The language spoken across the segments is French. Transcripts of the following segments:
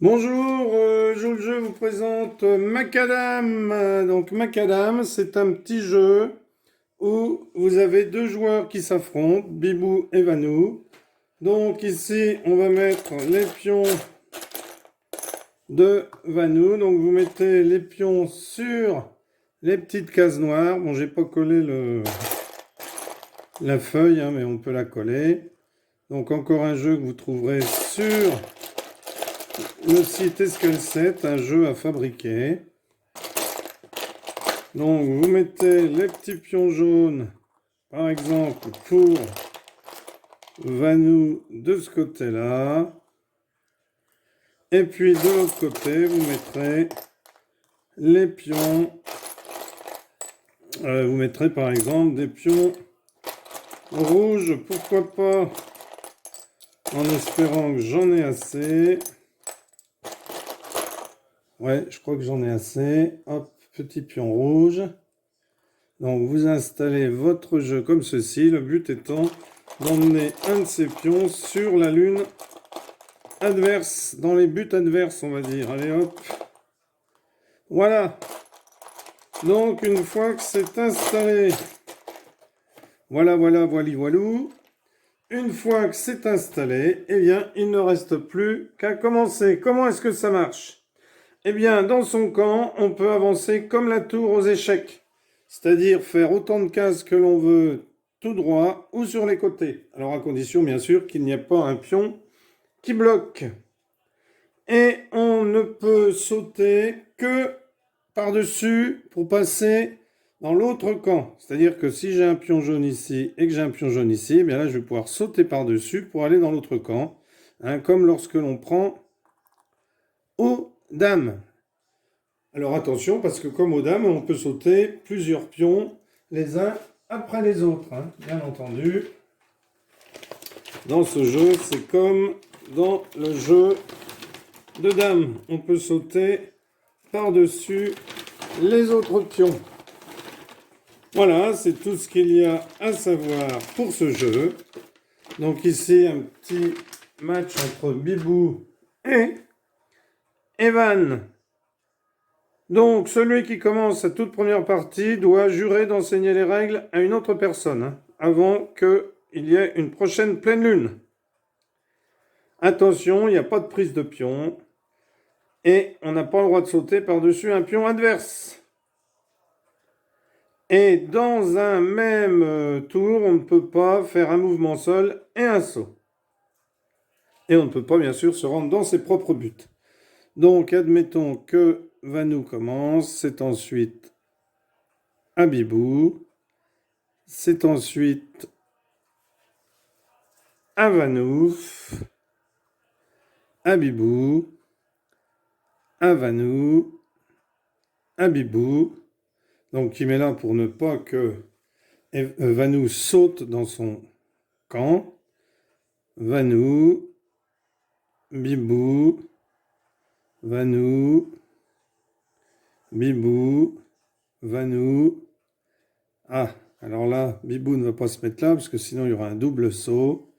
Bonjour, je vous présente Macadam. Donc Macadam, c'est un petit jeu où vous avez deux joueurs qui s'affrontent, Bibou et Vanou. Donc ici, on va mettre les pions de Vanou. Donc vous mettez les pions sur les petites cases noires. Bon, j'ai pas collé la feuille, hein, mais on peut la coller. Donc encore un jeu que vous trouverez sur le site Escalset, un jeu à fabriquer. Donc vous mettez les petits pions jaunes, par exemple pour Vanou de ce côté-là. Et puis de l'autre côté, vous mettrez les pions. Vous mettrez par exemple des pions rouges, pourquoi pas, en espérant que j'en ai assez. Ouais, je crois que j'en ai assez. Hop, petit pion rouge. Donc vous installez votre jeu comme ceci, le but étant d'emmener un de ces pions sur la lune adverse, dans les buts adverses on va dire. Allez hop. Voilà. Donc une fois que c'est installé, voilà, voilou. Une fois que c'est installé, eh bien il ne reste plus qu'à commencer. Comment est-ce que ça marche? Eh bien dans son camp, on peut avancer comme la tour aux échecs. C'est-à-dire faire autant de cases que l'on veut tout droit ou sur les côtés. Alors à condition bien sûr qu'il n'y ait pas un pion qui bloque. Et on ne peut sauter que par-dessus pour passer dans l'autre camp. C'est-à-dire que si j'ai un pion jaune ici et que j'ai un pion jaune ici, eh bien là je vais pouvoir sauter par-dessus pour aller dans l'autre camp. Hein, comme lorsque l'on prend aux dames. Alors attention, parce que comme aux dames, on peut sauter plusieurs pions les uns après les autres. Hein, bien entendu. Dans ce jeu, c'est comme dans le jeu de dames. On peut sauter par-dessus les autres pions. Voilà, c'est tout ce qu'il y a à savoir pour ce jeu. Donc ici, un petit match entre Bibou et Evan. Donc, celui qui commence sa toute première partie doit jurer d'enseigner les règles à une autre personne, hein, avant qu'il y ait une prochaine pleine lune. Attention, il n'y a pas de prise de pion. Et on n'a pas le droit de sauter par-dessus un pion adverse. Et dans un même tour, on ne peut pas faire un mouvement seul et un saut. Et on ne peut pas, bien sûr, se rendre dans ses propres buts. Donc, admettons que Vanou commence, c'est ensuite Abibou, c'est ensuite Avanou, Abibou, Avanou, Abibou. Donc, il met là pour ne pas que Vanou saute dans son camp. Vanou, Bibou, Vanou, Bibou, Vanou. Ah, alors là, Bibou ne va pas se mettre là, parce que sinon il y aura un double saut.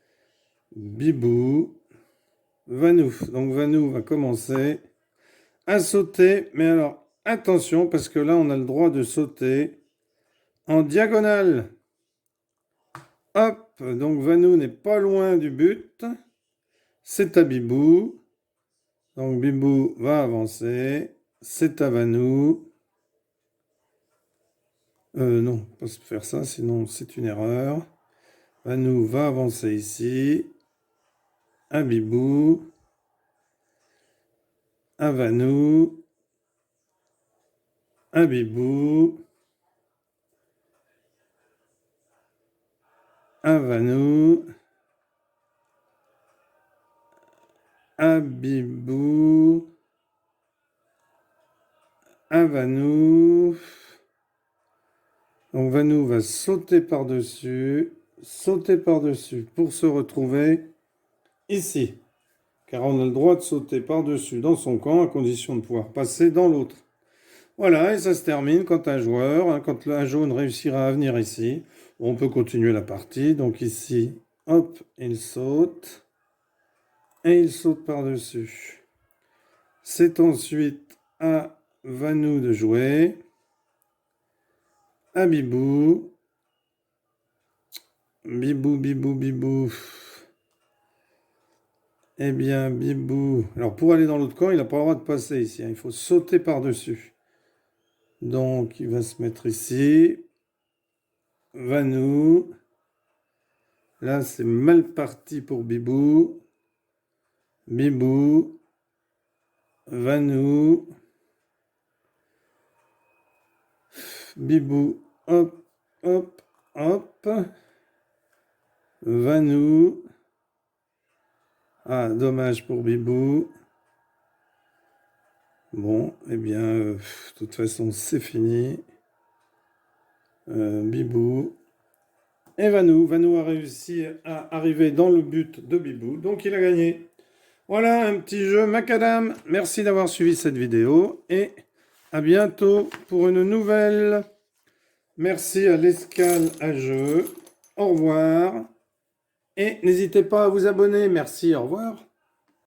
Bibou, Vanou. Donc Vanou va commencer à sauter. Mais alors, attention, parce que là, on a le droit de sauter en diagonale. Hop, donc Vanou n'est pas loin du but. C'est à Bibou. Donc Bibou va avancer. C'est à Vanou. Non, pas se faire ça, sinon c'est une erreur. Vanou va avancer ici. À Bibou. À Vanou. À Bibou. À Vanou. À Bibou. À Vanou. Donc Vanou va sauter par-dessus pour se retrouver ici. Car on a le droit de sauter par-dessus dans son camp à condition de pouvoir passer dans l'autre. Voilà, et ça se termine quand un joueur, hein, quand un jaune réussira à venir ici. On peut continuer la partie. Donc ici, hop, il saute. Et il saute par-dessus. C'est ensuite à Vanou de jouer. À Bibou. Bibou, Bibou, Bibou. Eh bien, Bibou... Alors, pour aller dans l'autre camp, il n'a pas le droit de passer ici. Il faut sauter par-dessus. Donc, il va se mettre ici. Vanou. Là, c'est mal parti pour Bibou. Bibou. Vanou. Bibou. Hop, hop, hop. Vanou. Ah, dommage pour Bibou. Bon, eh bien, de toute façon, c'est fini. Bibou. Et Vanou. Vanou a réussi à arriver dans le but de Bibou, donc il a gagné. Voilà, un petit jeu macadam. Merci d'avoir suivi cette vidéo et à bientôt pour une nouvelle. Merci à l'Escale à jeu. Au revoir. Et n'hésitez pas à vous abonner. Merci, au revoir.